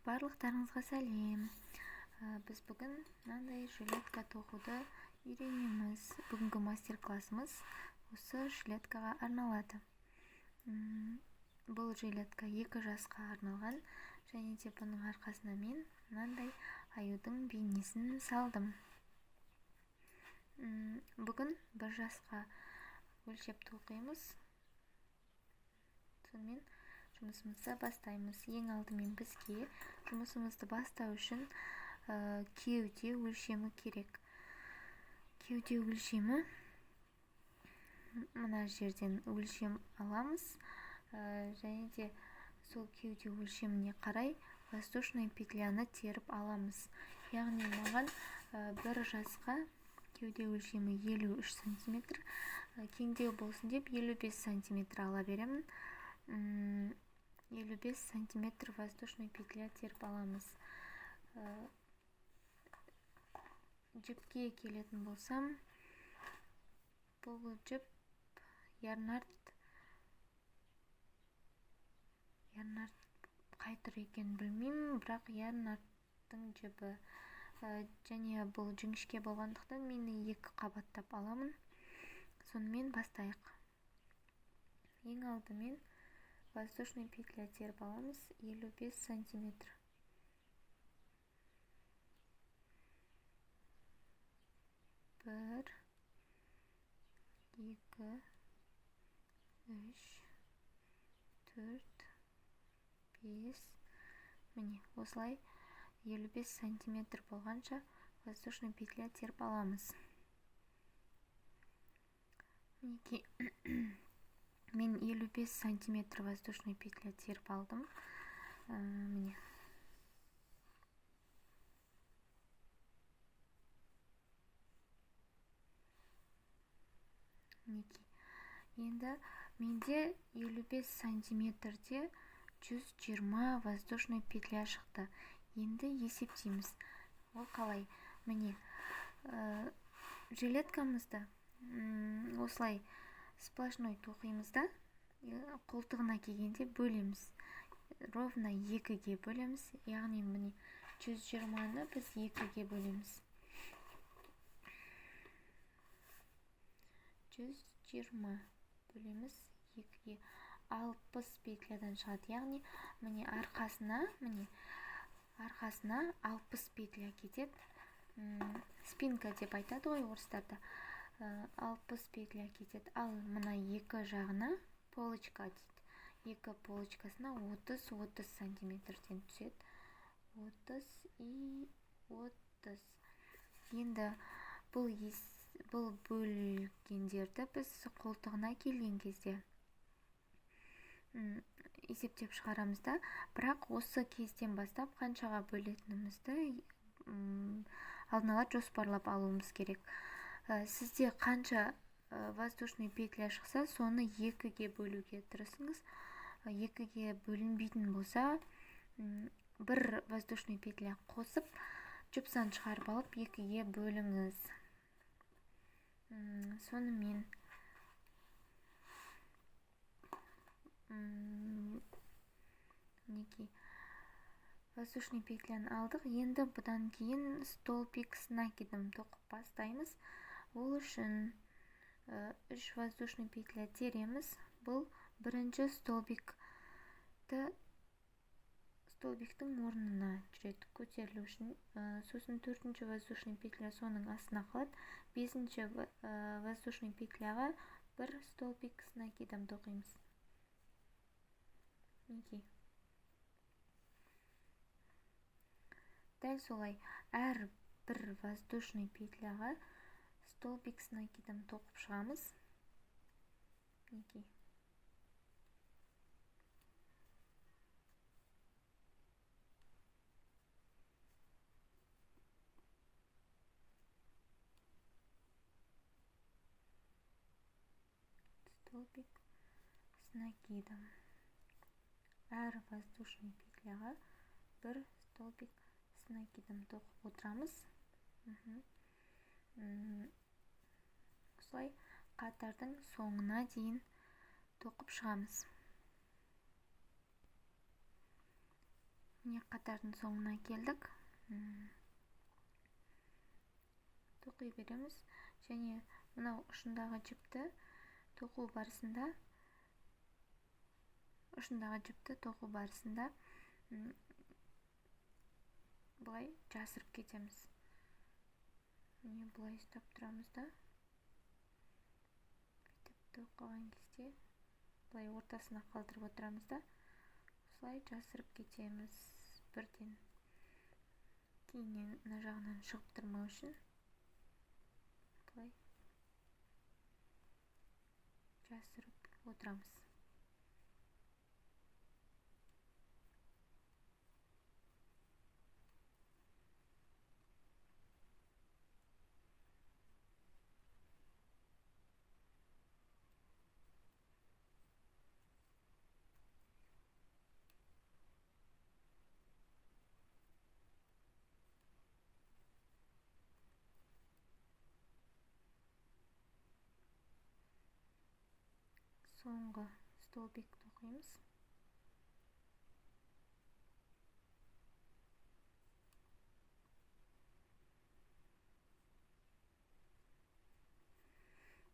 Барлықтарыңызға сәлем. Біз бүгін мынандай жилетка тоқуды үйренеміз. Бүгінгі мастер-классымыз осы жилеткаға арналады. Бұл жилетка 2 жасқа арналған, және де бұның арқасына мен мынандай аюдың бейнесін салдым. Бүгін 1 жасқа өлшеп тоқимыз. Сонымен жұмысымызды бастаймыз. Ең алдымен бізге жұмысымызды бастау үшін кеуде өлшемі керек. Кеуде өлшемі мына жерден өлшем аламыз, және де сол кеуде өлшеміне қарай воздушный петляны теріп аламыз. Яғни маған 1 жасқа кеуде өлшемі 53 см, кеңдеу болсын деп 55 см ала беремін. 55 см воздушный петля теріп аламыз. Жіпке келетін болсам, бұл жіп ярнард қай түр екенін білмеймін, бірақ ярнардтың жібі. Және бұл жіңішке болғандықтан мен 2 қабаттап аламын. Сонымен бастайық. Ең алдымен воздушный петля теріп аламыз 55 см. Бір, 2, 3, 4, 5. Міне, осылай 55 см болғанша воздушный петля теріп аламыз. Мінекей, мен 55 см воздушный петля теріп алдым. Міне. Мінекей. Енді менде 55 сантиметрде 120 воздушный петля шықты. Енді есептейміз. Ол қалай? Міне, жилеткамызды осылай сплошной тоқимыз да, қолтығына келгенде бөлеміз. Ровно 2-ге бөлеміз. Яғни міне 120-ны біз 2-ге бөлеміз. 120 бөлеміз 2-ге. 60 петлядан шығады. Яғни міне арқасына 60 петля кетеді. Спинка деп айтады ғой орыстарда. 60 петля кетеді. Ал мына 2 жағына полочка дейді. 2 полочкасына 30 сантиметрден түседі. 30 и 30. Енді бұл бөлгендерді біз қолтығына келген кезде есептеп шығарамыз да, бірақ осы кезден бастап қаншаға бөлетінімізді алдын ала жоспарлап алуымыз керек. Сізде қанша воздушный петля шықса, соны 2-ге бөлуге тырысыңыз. 2-ге бөлінбейтін болса, 1 воздушный петля қосып, жұпсан шығарып алып 2-ге бөліңіз. Сонымен воздушный петляны алдық. Енді бұдан кейін столбик с накидом тоқып бастаймыз. Ол үшін 3 воздушный петля тереміз. Бұл бірінші столбиктің орнына жүреді, көтерілу үшін. Сосын 4-ші воздушный петля соның астына қалады. 5-ші воздушный петляға 1 столбик с накидом тоқимыз. Дәл солай әр бір воздушный петляға столбик с накидом тоқып шығамыз. Столбик с накидом. Әр воздушный петляға 1 столбик с накидом тоқып отырамыз. Осылай қатардың соңына дейін тоқып шығамыз. Міне қатардың соңына келдік. Тоқи береміз. Және мынау ұшындағы жіпті тоқу барысында бұлай жасырып кетеміз. Міне бұлай ұстап тұрамыз да. Тоқыған кезде бұлай ортасына қалдырып отырамыз да. Осылай жасырып кетеміз бірден. Кейіннен мына жағынан шығып тұрмау үшін бұлай жасырып отырамыз. Соңғы столбик тоқимыз.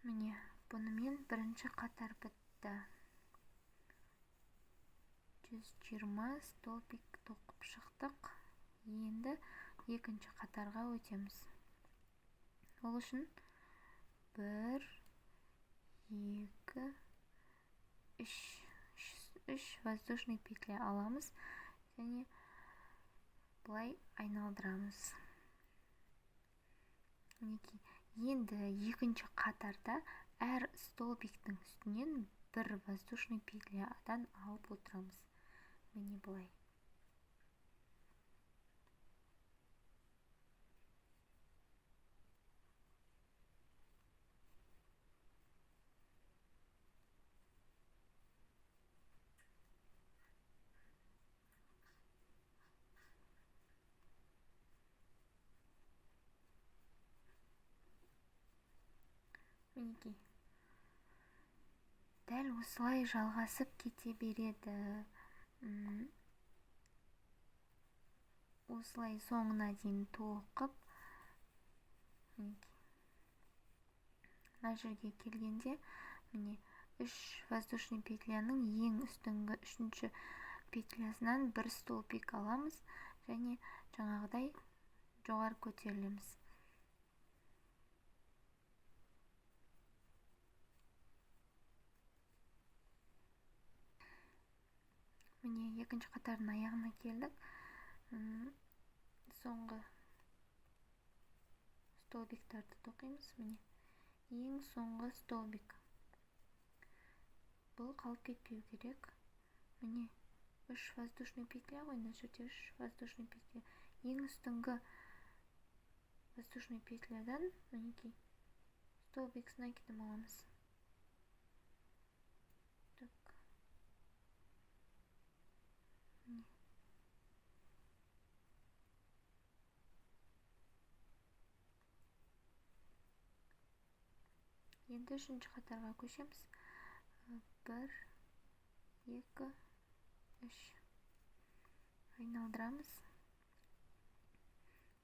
Міне, бұнымен бірінші қатар бітті. 120 столбик тоқып шықтық. Енді екінші қатарға өтеміз. Ол үшін 1, 2, 3 воздушный петля аламыз және бұлай айналдырамыз. Енді екінші қатарда әр столбиктің үстінен бір воздушный петлядан алып отырамыз. Міне бұлай. Мінекей. Дәл осылай жалғасып кете береді. Осылай соңына дейін тоқып, мына жерге келгенде, міне 3 воздушный петляның ең үстіңгі 3-ші петлясынан бір столбик аламыз және жаңағыдай жоғары көтерілеміз. Міне екінші қатардың аяғына келдік. Соңғы столбиктарды тоқимыз. Міне ең соңғы столбик. Бұл қалып кетпеу керек. Міне 3 воздушный петля ғой, мына жерде 3 воздушный петля. Ең үстіңгі воздушный петлядан мінекей столбик с накидом аламыз. Енді үшінші қатарға көшеміз. 1, 2, 3 айналдырамыз.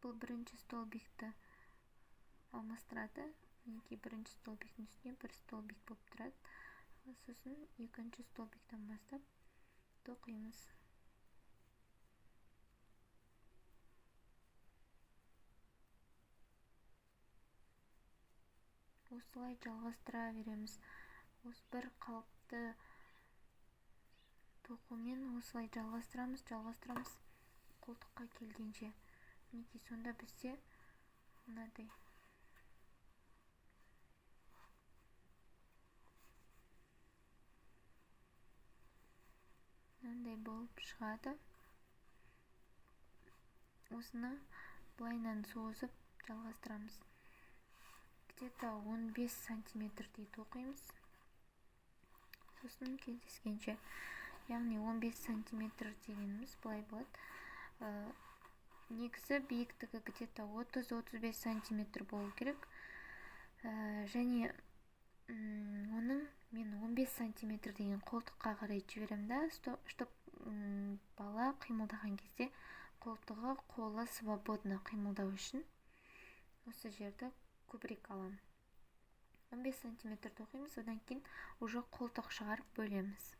Бұл бірінші столбикті алмастырады. Мінекей бірінші столбиктің үстіне бір столбик болып тұрады. Сосын екінші столбиктен бастап тоқимыз. Осылай жалғастыра береміз. Осы бір қалыпты тоқумен осылай жалғастырамыз қолтыққа келгенше. Мінекей сонда бізде мынадай болып шығады. Осыны былайынан созып жалғастырамыз. Где-то 15 сантиметрдей тоқимыз. Сосын кездескенше, яғни 15 сантиметр дегеніміз былай болады. Негізі биіктігі где-то 30-35 сантиметр болу керек. Және оның мен 15 сантиметр деген қолтыққа қарай жіберем да, бала қимылдаған кезде қолтығы қолы свободно қимылдау үшін осы жерді көбірек аламын. 15 сантиметр тоқимыз, одан кейін уже қолтық шығарып бөлеміз.